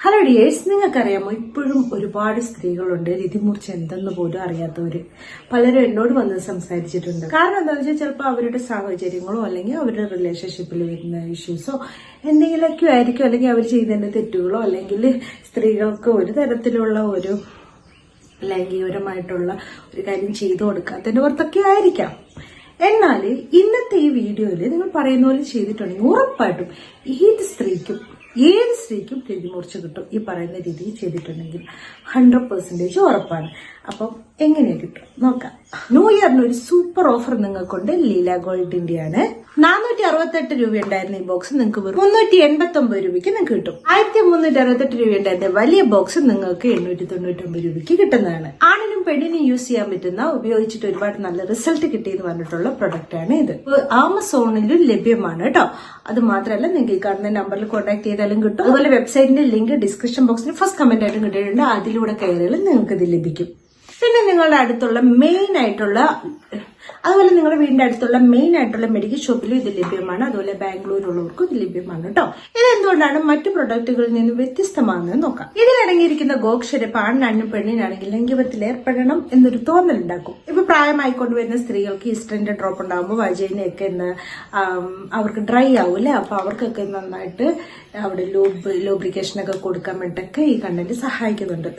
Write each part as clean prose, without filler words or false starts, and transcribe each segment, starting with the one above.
Hello dears, നിങ്ങൾക്കറിയാമോ ഇപ്പോഴും ഒരുപാട് സ്ത്രീകളുണ്ട് രതിമൂർച്ച എന്തെന്ന് പോലും അറിയാത്തവര്. പലരും എന്നോട് വന്ന് സംസാരിച്ചിട്ടുണ്ട്. കാരണം എന്താണെന്ന് വെച്ചാൽ ചിലപ്പോൾ അവരുടെ സാഹചര്യങ്ങളോ അല്ലെങ്കിൽ അവരുടെ റിലേഷൻഷിപ്പിൽ വരുന്ന ഇഷ്യൂസോ എന്തെങ്കിലുമൊക്കെ ആയിരിക്കും, അല്ലെങ്കിൽ അവർ ചെയ്യുന്നതിന്റെ തെറ്റുകളോ അല്ലെങ്കിൽ സ്ത്രീകൾക്ക് ഒരു തരത്തിലുള്ള ഒരു ലൈംഗികപരമായിട്ടുള്ള ഒരു കാര്യം ചെയ്തു കൊടുക്കാത്തതിന്റെ പുറത്തൊക്കെ ആയിരിക്കാം. എന്നാൽ ഇന്നത്തെ ഈ വീഡിയോയിൽ നിങ്ങൾ പറയുന്ന പോലെ ചെയ്തിട്ടുണ്ടെങ്കിൽ ഉറപ്പായിട്ടും ഏത് സ്ത്രീക്കും രതിമൂർച്ച കിട്ടും. ഈ പറയുന്ന രീതിയിൽ ചെയ്തിട്ടുണ്ടെങ്കിൽ 100% ഉറപ്പാണ്. അപ്പം എങ്ങനെ കിട്ടും നോക്കാം. ന്യൂ ഇയറിന് ഒരു സൂപ്പർ ഓഫർ നിങ്ങൾക്കുണ്ട്. ലീല ഗോൾഡിന്റെയാണ്. 468 രൂപ ഉണ്ടായിരുന്ന ഈ ബോക്സ് നിങ്ങൾക്ക് 389 രൂപയ്ക്ക് നിങ്ങൾക്ക് കിട്ടും. 1368 രൂപ ഉണ്ടായിരുന്ന വലിയ ബോക്സ് നിങ്ങൾക്ക് 899 രൂപയ്ക്ക് കിട്ടുന്നതാണ്. ആണിനും പെണ്ണിനും യൂസ് ചെയ്യാൻ പറ്റുന്ന, ഉപയോഗിച്ചിട്ട് ഒരുപാട് നല്ല റിസൾട്ട് കിട്ടിയെന്ന് പറഞ്ഞിട്ടുള്ള പ്രൊഡക്റ്റ് ആണ് ഇത്. ആമസോണിലും ലഭ്യമാണ് കേട്ടോ. അത് മാത്രമല്ല, നിങ്ങൾക്ക് ഈ കാണുന്ന നമ്പറിൽ കോൺടാക്ട് ചെയ്താലും കിട്ടും. അതുപോലെ വെബ്സൈറ്റിന്റെ ലിങ്ക് ഡിസ്ക്രിപ്ഷൻ ബോക്സിൽ ഫസ്റ്റ് കമന്റ് ആയിട്ട് കിട്ടിയിട്ടുണ്ട്. അതിലൂടെ കയറിയാലും നിങ്ങൾക്ക് ഇത് ലഭിക്കും. പിന്നെ നിങ്ങളുടെ അടുത്തുള്ള അതുപോലെ നിങ്ങളുടെ വീടിന്റെ അടുത്തുള്ള മെയിൻ ആയിട്ടുള്ള മെഡിക്കൽ ഷോപ്പിലും ഇത് ലഭ്യമാണ്. അതുപോലെ ബാംഗ്ലൂരിലുള്ളവർക്കും ഇത് ലഭ്യമാണ് കേട്ടോ. ഇതെന്തുകൊണ്ടാണ് മറ്റു പ്രൊഡക്റ്റുകളിൽ നിന്ന് വ്യത്യസ്തമാണെന്ന് നോക്കാം. ഇതിലടങ്ങിയിരിക്കുന്ന ഗോക്ഷരപ്പ് ആണിനാണെങ്കിലും പെണ്ണിനാണെങ്കിൽ ലൈംഗികത്തിൽ ഏർപ്പെടണം എന്നൊരു തോന്നലുണ്ടാക്കും. ഇപ്പൊ പ്രായമായിക്കൊണ്ടുവരുന്ന സ്ത്രീകൾക്ക് ഈസ്റ്ററിന്റെ ഡ്രോപ്പ് ഉണ്ടാകുമ്പോൾ വജൈനയൊക്കെ അവർക്ക് ഡ്രൈ ആവൂല്ലേ, അപ്പൊ അവർക്കൊക്കെ നന്നായിട്ട് അവിടെ ലൂബ്രിക്കേഷനൊക്കെ കൊടുക്കാൻ വേണ്ടിട്ടൊക്കെ ഈ കണ്ടന്റ് സഹായിക്കുന്നുണ്ട്.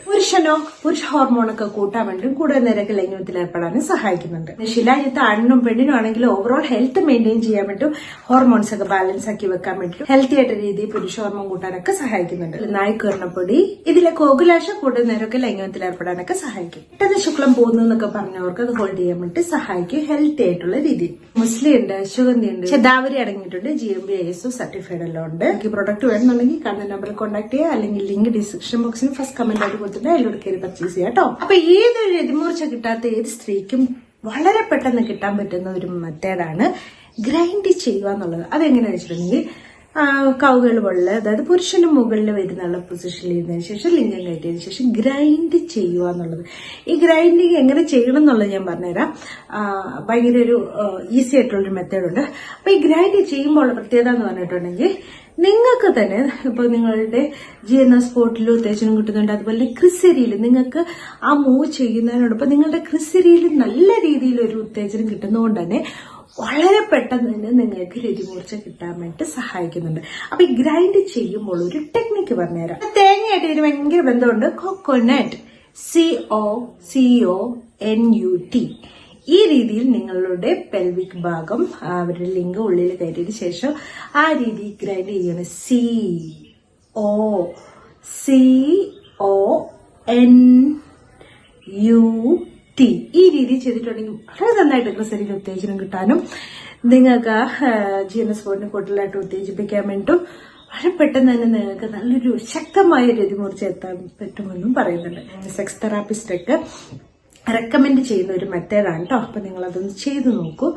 പുരുഷ ഹോർമോണൊക്കെ കൂട്ടാൻ വേണ്ടിയും കൂടുതൽ നേരമൊക്കെ ലൈംഗികത്തിൽ ഏർപ്പെടാനും സഹായിക്കുന്നുണ്ട്. ശിലായുദ്ധ ആണിനും പെണ്ണിനും ആണെങ്കിൽ ഓവറോൾ ഹെൽത്ത് മെയിൻറ്റെയിൻ ചെയ്യാൻ പറ്റും. ഹോർമോൺസ് ഒക്കെ ബാലൻസ് ആക്കി വെക്കാൻ പറ്റും. ഹെൽത്തി ആയിട്ട് രീതിയിൽ പുരുഷ ഹോർമോൺ കൂട്ടാനൊക്കെ സഹായിക്കുന്നുണ്ട്. നായ്ക്കുരണപ്പൊടി ഇതിലെ കോകുലാശ കൂടുതൽ നേരമൊക്കെ ലൈംഗികത്തിൽ ഏർപ്പെടാനൊക്കെ സഹായിക്കും. പെട്ടെന്ന് ശുക്ലം പോകുന്നൊക്കെ പറഞ്ഞവർക്ക് അത് ഹോൾഡ് ചെയ്യാൻ വേണ്ടി സഹായിക്കും. ഹെൽത്തി ആയിട്ടുള്ള രീതിയിൽ മുസ്ലിം ഉണ്ട്, സുഗന്ധി ഉണ്ട്, ശതാവരി അടങ്ങിയിട്ടുണ്ട്. GMB ISO സർട്ടിഫൈഡ് എല്ലാം ഉണ്ട്. ഈ പ്രൊഡക്റ്റ് വേണമെന്നുണ്ടെങ്കിൽ കാണുന്ന നമ്പറിൽ കോൺടാക്ട് ചെയ്യുക, അല്ലെങ്കിൽ ലിങ്ക് ഡിസ്ക്രിപ്ഷൻ ബോക്സിൽ ഫസ്റ്റ് കമന്റ് ആയിട്ട് കൊടുത്തിട്ട് അതിലൂടെ കയറി പർച്ചേസ് ചെയ്യാം കേട്ടോ. അപ്പൊ ഏതൊരു രതിമൂർച്ച കിട്ടാത്ത ഏത് സ്ത്രീക്കും വളരെ പെട്ടെന്ന് കിട്ടാൻ പറ്റുന്ന ഒരു മെത്തേഡാണ് ഗ്രൈൻഡ് ചെയ്യുക എന്നുള്ളത്. അതെങ്ങനെയാണെന്ന് വെച്ചിട്ടുണ്ടെങ്കിൽ കൗകൾ പോലെ, അതായത് പുരുഷന് മുകളിൽ വരുന്നുള്ള പൊസിഷനിൽ ഇരുന്നതിന് ശേഷം ലിംഗം കയറ്റിയതിനു ശേഷം ഗ്രൈൻഡ് ചെയ്യുക എന്നുള്ളത്. ഈ ഗ്രൈൻഡിങ് എങ്ങനെ ചെയ്യണം എന്നുള്ളത് ഞാൻ പറഞ്ഞുതരാം. ഭയങ്കര ഒരു ഈസി ആയിട്ടുള്ളൊരു മെത്തേഡുണ്ട്. അപ്പൊ ഈ ഗ്രൈൻഡ് ചെയ്യുമ്പോൾ പ്രത്യേകത എന്ന് പറഞ്ഞിട്ടുണ്ടെങ്കിൽ നിങ്ങൾക്ക് തന്നെ ഇപ്പൊ നിങ്ങളുടെ ചെയ്യുന്ന സ്പോട്ടിൽ ഉത്തേജനം കിട്ടുന്നുണ്ട്. അതുപോലെ ക്രിസരിയിൽ നിങ്ങൾക്ക് ആ മൂവ് ചെയ്യുന്നതിനോടൊപ്പം നിങ്ങളുടെ ക്രിസരിയിൽ നല്ല രീതിയിൽ ഒരു ഉത്തേജനം കിട്ടുന്നതുകൊണ്ട് തന്നെ വളരെ പെട്ടെന്ന് തന്നെ നിങ്ങൾക്ക് രതിമൂർച്ച കിട്ടാൻ വേണ്ടി സഹായിക്കുന്നുണ്ട്. അപ്പൊ ഈ ഗ്രൈൻഡ് ചെയ്യുമ്പോൾ ഒരു ടെക്നിക്ക് പറഞ്ഞുതരാം. തേങ്ങയായിട്ട് ഇതിന് ഭയങ്കര ബന്ധമുണ്ട്. Coconut, CONUT. ഈ രീതിയിൽ നിങ്ങളുടെ പെൽവിക് ഭാഗം അവരുടെ ലിംഗം ഉള്ളിൽ കയറ്റിയതിനു ശേഷം ആ രീതിയിൽ ഗ്രൈൻഡ് ചെയ്യണം. CONUT ഈ രീതിയിൽ ചെയ്തിട്ടുണ്ടെങ്കിൽ വളരെ നന്നായിട്ട് ക്രിസരിയിൽ ഉത്തേജനം കിട്ടാനും നിങ്ങൾക്ക് GNS ബോർഡിനെ കൂടുതലായിട്ട് ഉത്തേജിപ്പിക്കാൻ വേണ്ടിയിട്ടും വളരെ പെട്ടെന്ന് തന്നെ നിങ്ങൾക്ക് നല്ലൊരു ശക്തമായ രതിമൂർച്ച എത്താൻ പറ്റുമെന്നും പറയുന്നുണ്ട്. സെക്സ് തെറാപ്പിസ്റ്റ് ഒക്കെ റെക്കമെൻഡ് ചെയ്യുന്ന ഒരു മെത്തേഡാണ് കേട്ടോ. അപ്പൊ നിങ്ങൾ അതൊന്ന് ചെയ്തു നോക്കൂ.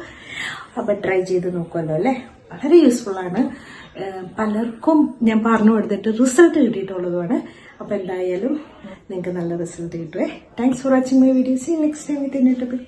അപ്പൊ ട്രൈ ചെയ്ത് നോക്കുമല്ലോ അല്ലെ. വളരെ യൂസ്ഫുൾ ആണ്. പലർക്കും ഞാൻ പറഞ്ഞു കൊടുത്തിട്ട് റിസൾട്ട് കിട്ടിയിട്ടുള്ളതുമാണ്. അപ്പൊ എന്തായാലും നിങ്ങൾക്ക് നല്ല റിസൾട്ട് കിട്ടുവേ. Thanks for watching my video. See you next time with a new topic.